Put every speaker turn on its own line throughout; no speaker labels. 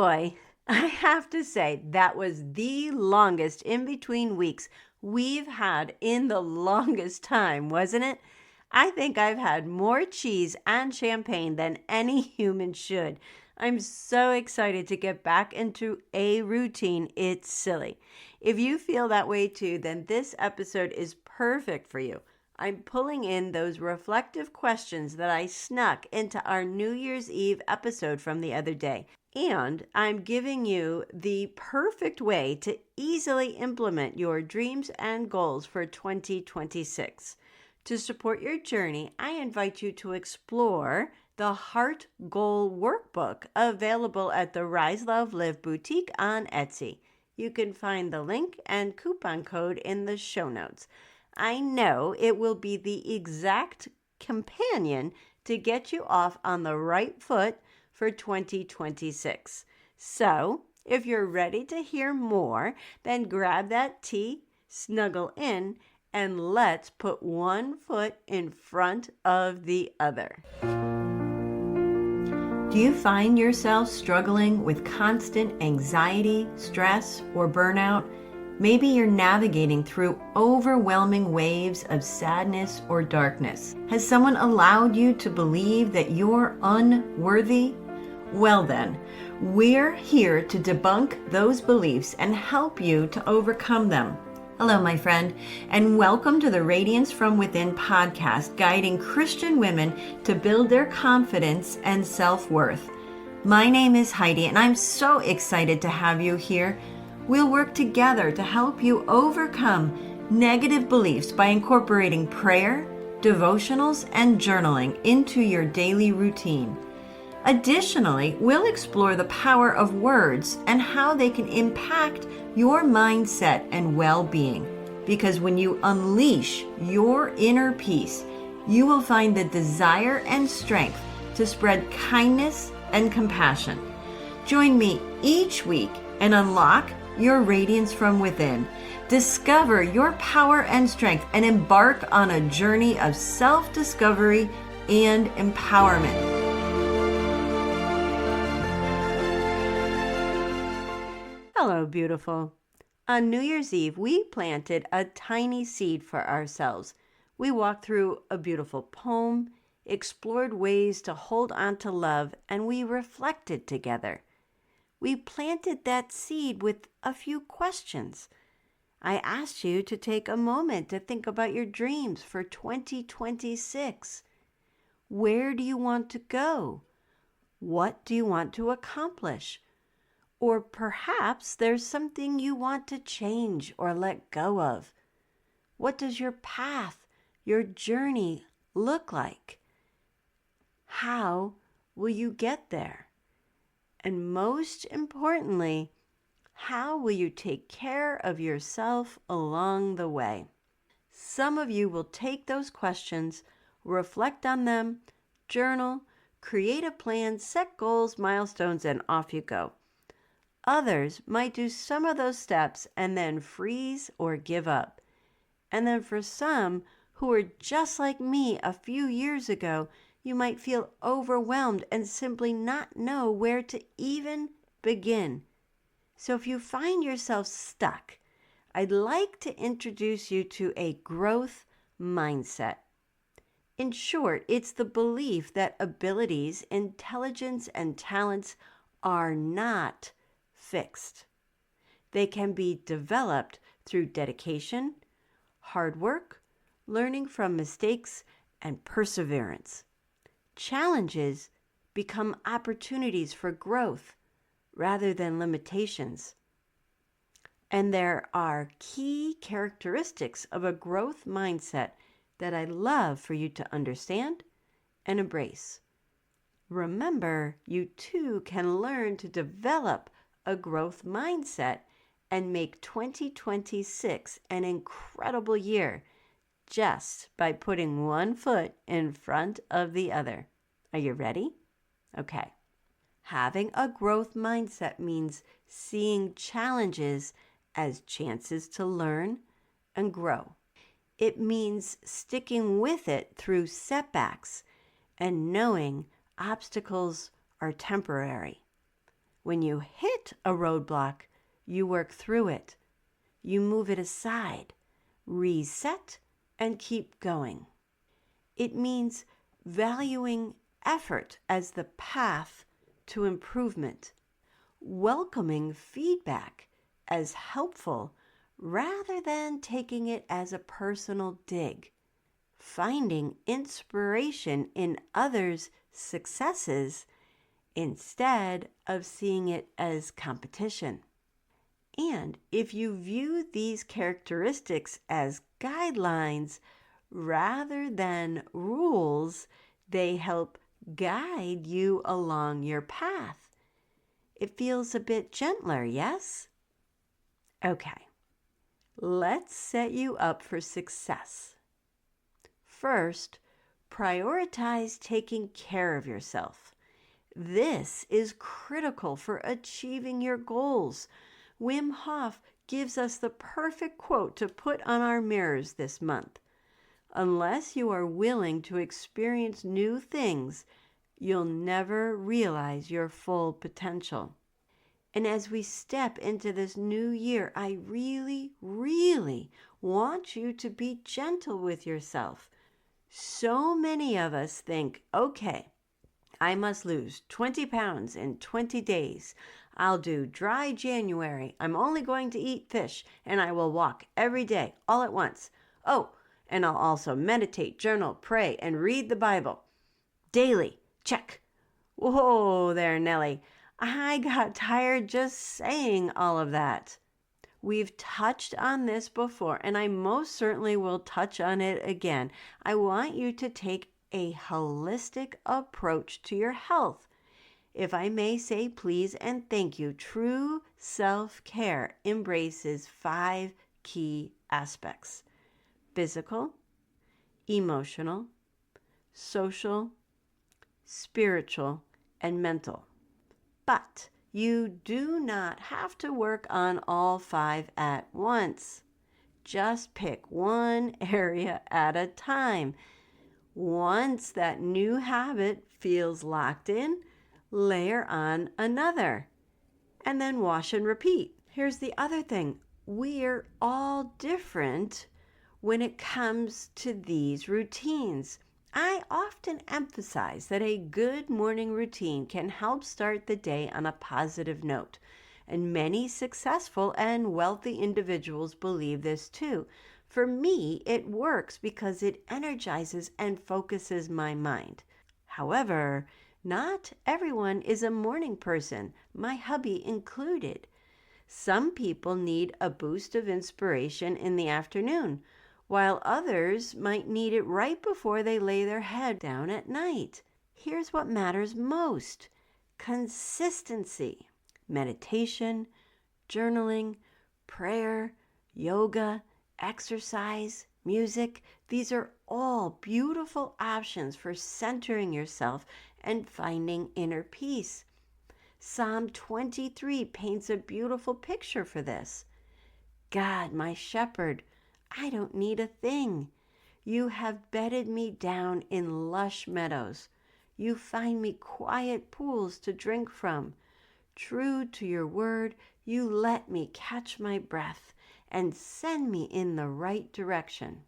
boy, I have to say that was the longest in-between weeks we've had in the longest time, wasn't it? I think I've had more cheese and champagne than any human should. I'm so excited to get back into a routine. It's silly. If you feel that way too, then this episode is perfect for you. I'm pulling in those reflective questions that I snuck into our New Year's Eve episode from the other day. And I'm giving you the perfect way to easily implement your dreams and goals for 2026. To support your journey, I invite you to explore the Heart Goal Workbook available at the Rise, Love, Live Boutique on Etsy. You can find the link and coupon code in the show notes. I know it will be the exact companion to get you off on the right foot for 2026. So, if you're ready to hear more, then grab that tea, snuggle in, and let's put one foot in front of the other. Do you find yourself struggling with constant anxiety, stress, or burnout? Maybe you're navigating through overwhelming waves of sadness or darkness. Has someone allowed you to believe that you're unworthy? Well then, we're here to debunk those beliefs and help you to overcome them. Hello, my friend, and welcome to the Radiance from Within podcast, guiding Christian women to build their confidence and self-worth. My name is Heidi, and I'm so excited to have you here. We'll work together to help you overcome negative beliefs by incorporating prayer, devotionals, and journaling into your daily routine. Additionally, we'll explore the power of words and how they can impact your mindset and well-being. Because when you unleash your inner peace, you will find the desire and strength to spread kindness and compassion. Join me each week and unlock your radiance from within. Discover your power and strength and embark on a journey of self-discovery and empowerment. Hello, beautiful. On New Year's Eve, we planted a tiny seed for ourselves. We walked through a beautiful poem, explored ways to hold on to love, and we reflected together. We planted that seed with a few questions. I asked you to take a moment to think about your dreams for 2026. Where do you want to go? What do you want to accomplish? Or perhaps there's something you want to change or let go of. What does your path, your journey look like? How will you get there? And most importantly, how will you take care of yourself along the way? Some of you will take those questions, reflect on them, journal, create a plan, set goals, milestones, and off you go. Others might do some of those steps and then freeze or give up. And then for some who are just like me a few years ago, you might feel overwhelmed and simply not know where to even begin. So if you find yourself stuck, I'd like to introduce you to a growth mindset. In short, it's the belief that abilities, intelligence, and talents are not fixed. They can be developed through dedication, hard work, learning from mistakes, and perseverance. Challenges become opportunities for growth rather than limitations. And there are key characteristics of a growth mindset that I'd love for you to understand and embrace. Remember, you too can learn to develop a growth mindset and make 2026 an incredible year just by putting one foot in front of the other. Are you ready? Okay. Having a growth mindset means seeing challenges as chances to learn and grow. It means sticking with it through setbacks and knowing obstacles are temporary. When you hit a roadblock, you work through it. You move it aside, reset, and keep going. It means valuing effort as the path to improvement, welcoming feedback as helpful rather than taking it as a personal dig, finding inspiration in others' successes instead of seeing it as competition. And if you view these characteristics as guidelines rather than rules, they help guide you along your path. It feels a bit gentler, yes? Okay, let's set you up for success. First, prioritize taking care of yourself. This is critical for achieving your goals. Wim Hof gives us the perfect quote to put on our mirrors this month. Unless you are willing to experience new things, you'll never realize your full potential. And as we step into this new year, I really, really want you to be gentle with yourself. So many of us think, okay, I must lose 20 pounds in 20 days. I'll do dry January. I'm only going to eat fish, and I will walk every day, all at once. Oh, and I'll also meditate, journal, pray, and read the Bible. Daily. Check. Whoa there, Nellie. I got tired just saying all of that. We've touched on this before, and I most certainly will touch on it again. I want you to take a holistic approach to your health. If I may say please and thank you, true self-care embraces 5 key aspects: physical, emotional, social, spiritual, and mental. But you do not have to work on all 5 at once. Just pick one area at a time. Once that new habit feels locked in, layer on another, and then wash and repeat. Here's the other thing. We're all different when it comes to these routines. I often emphasize that a good morning routine can help start the day on a positive note, and many successful and wealthy individuals believe this too. For me, it works because it energizes and focuses my mind. However, not everyone is a morning person, my hubby included. Some people need a boost of inspiration in the afternoon, while others might need it right before they lay their head down at night. Here's what matters most: consistency. Meditation, journaling, prayer, yoga, exercise, music. These are all beautiful options for centering yourself and finding inner peace. Psalm 23 paints a beautiful picture for this. God, my shepherd, I don't need a thing. You have bedded me down in lush meadows. You find me quiet pools to drink from. True to your word, you let me catch my breath and send me in the right direction.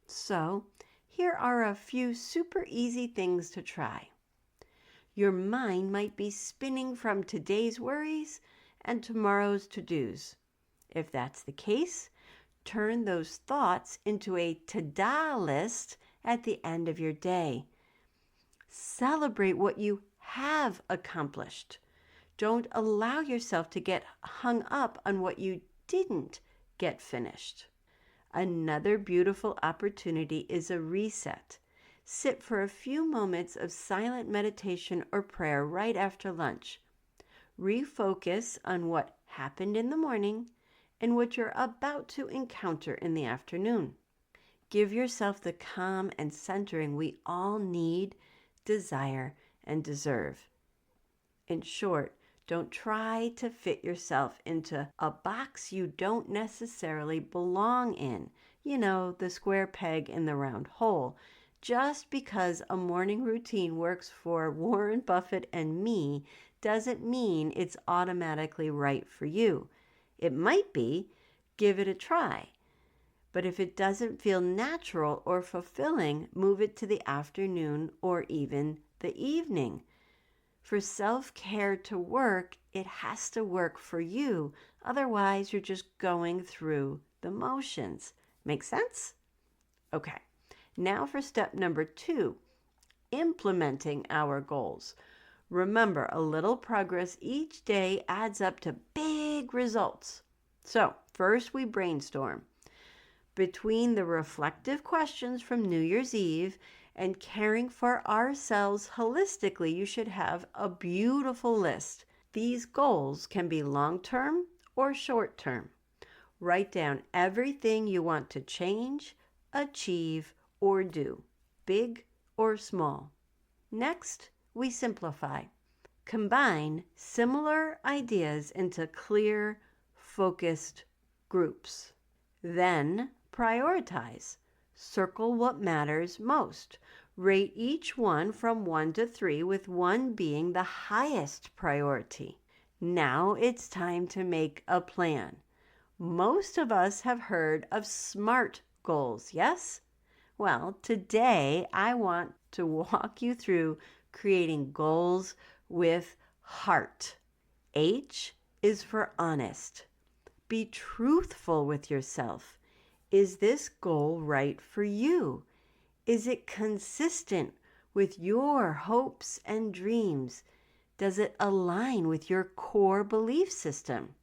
So, here are a few super easy things to try. Your mind might be spinning from today's worries and tomorrow's to-dos. If that's the case, turn those thoughts into a to-do list at the end of your day. Celebrate what you have accomplished. Don't allow yourself to get hung up on what you didn't get finished. Another beautiful opportunity is a reset. Sit for a few moments of silent meditation or prayer right after lunch. Refocus on what happened in the morning and what you're about to encounter in the afternoon. Give yourself the calm and centering we all need, desire, and deserve. In short, don't try to fit yourself into a box you don't necessarily belong in. You know, the square peg in the round hole. Just because a morning routine works for Warren Buffett and me doesn't mean it's automatically right for you. It might be. Give it a try. But if it doesn't feel natural or fulfilling, move it to the afternoon or even the evening. For self-care to work, it has to work for you. Otherwise, you're just going through the motions. Make sense? Okay. Now for step number 2, implementing our goals. Remember, a little progress each day adds up to big results. So, first we brainstorm. Between the reflective questions from New Year's Eve and caring for ourselves holistically, you should have a beautiful list. These goals can be long-term or short-term. Write down everything you want to change, achieve, or do, big or small. Next, we simplify. Combine similar ideas into clear, focused groups. Then prioritize. Circle what matters most. Rate each one from 1 to 3, with 1 being the highest priority. Now it's time to make a plan. Most of us have heard of SMART goals, yes? Well, today I want to walk you through creating goals with heart. H is for honest. Be truthful with yourself. Is this goal right for you? Is it consistent with your hopes and dreams? Does it align with your core belief system?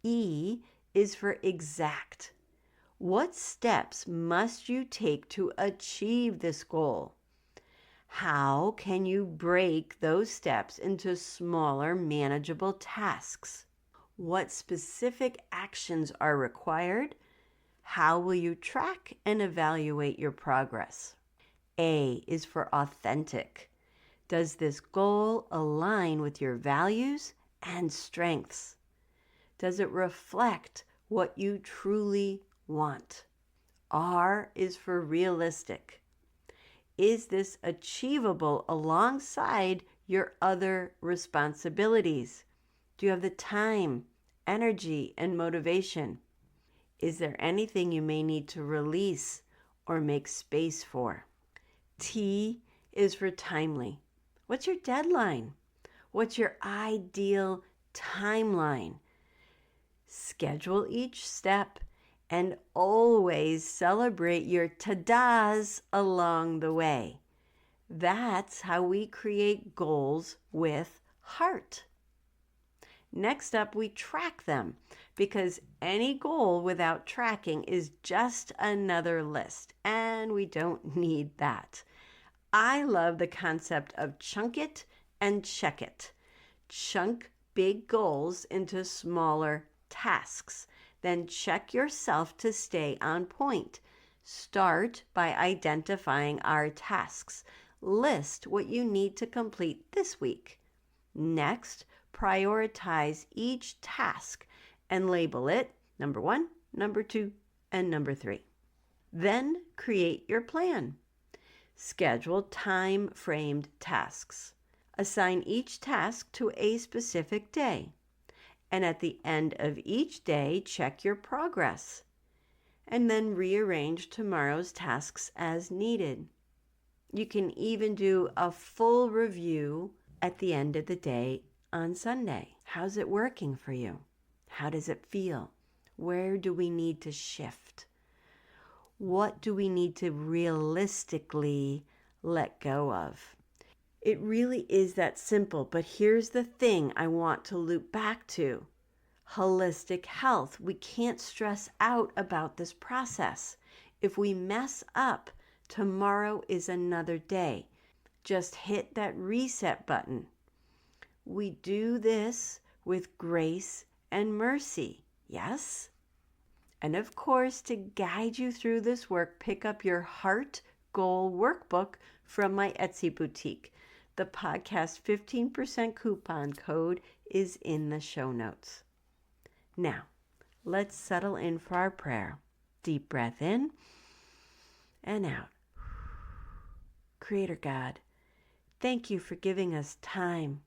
E is for exact. What steps must you take to achieve this goal? How can you break those steps into smaller, manageable tasks? What specific actions are required? How will you track and evaluate your progress? A is for authentic. Does this goal align with your values and strengths? Does it reflect what you truly want? R is for realistic. Is this achievable alongside your other responsibilities? Do you have the time, energy, and motivation? Is there anything you may need to release or make space for? T is for timely. What's your deadline? What's your ideal timeline? Schedule each step and always celebrate your ta-das along the way. That's how we create goals with heart. Next up, we track them, because any goal without tracking is just another list, and we don't need that. I love the concept of chunk it and check it. Chunk big goals into smaller tasks. Then check yourself to stay on point. Start by identifying our tasks. List what you need to complete this week. Next, prioritize each task and label it number 1, number 2, and number 3. Then create your plan. Schedule time-framed tasks. Assign each task to a specific day. And at the end of each day, check your progress. And then rearrange tomorrow's tasks as needed. You can even do a full review at the end of the day on Sunday. How's it working for you? How does it feel? Where do we need to shift? What do we need to realistically let go of? It really is that simple, but here's the thing I want to loop back to. Holistic health. We can't stress out about this process. If we mess up, tomorrow is another day. Just hit that reset button. We do this with grace and mercy, yes? And of course, to guide you through this work, pick up your Heart Goal Workbook from my Etsy boutique. The podcast 15% coupon code is in the show notes. Now, let's settle in for our prayer. Deep breath in and out. Creator God, thank you for giving us time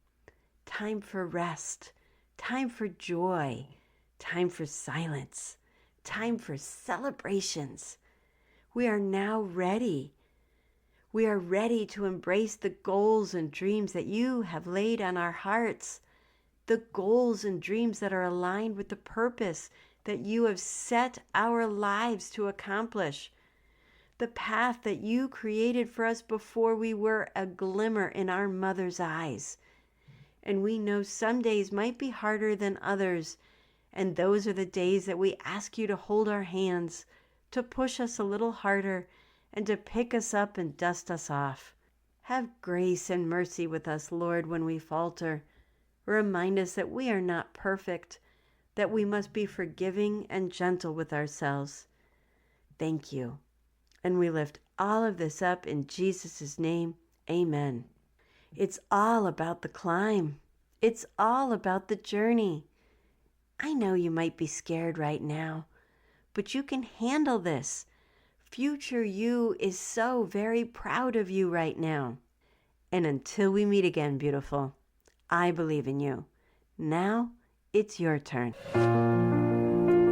for rest, time for joy, time for silence, time for celebrations. We are now ready. We are ready to embrace the goals and dreams that you have laid on our hearts, the goals and dreams that are aligned with the purpose that you have set our lives to accomplish, the path that you created for us before we were a glimmer in our mother's eyes. And we know some days might be harder than others, and those are the days that we ask you to hold our hands, to push us a little harder, and to pick us up and dust us off. Have grace and mercy with us, Lord, when we falter. Remind us that we are not perfect, that we must be forgiving and gentle with ourselves. Thank you. And we lift all of this up in Jesus' name. Amen. It's all about the climb. It's all about the journey. I know you might be scared right now, but you can handle this. Future you is so very proud of you right now. And until we meet again, beautiful, I believe in you. Now it's your turn.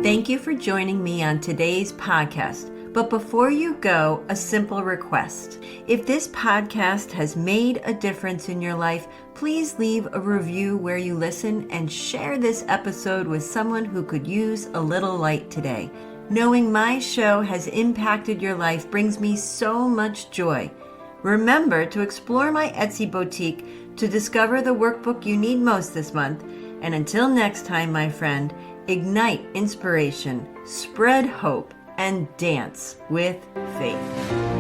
Thank you for joining me on today's podcast. But before you go, a simple request. If this podcast has made a difference in your life, please leave a review where you listen and share this episode with someone who could use a little light today. Knowing my show has impacted your life brings me so much joy. Remember to explore my Etsy boutique to discover the workbook you need most this month. And until next time, my friend, ignite inspiration, spread hope, and dance with faith.